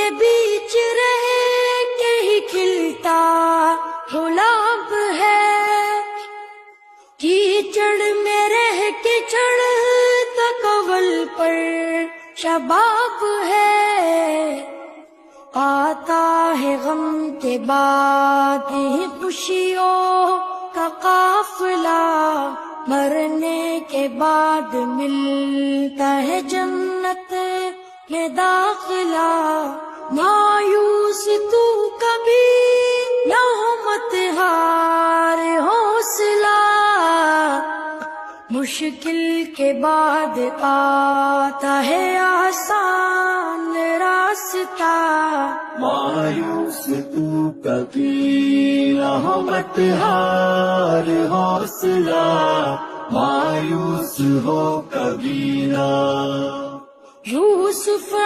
के बीच रह के ही खिलता गुलाब है, कीचड़ में रह के चढ़ता कवल पर शबाब है। आता है गम के बाद ही खुशियों का काफिला, मरने के बाद मिलता है जन्नत में दाखिला। मायूस तू कभी ना हो, मत हार हौसला, मुश्किल के बाद आता है आसान रास्ता। मायूस तू कभी ना हो, मत हार हौसला, मायूस हो कभी ना। यूसुफ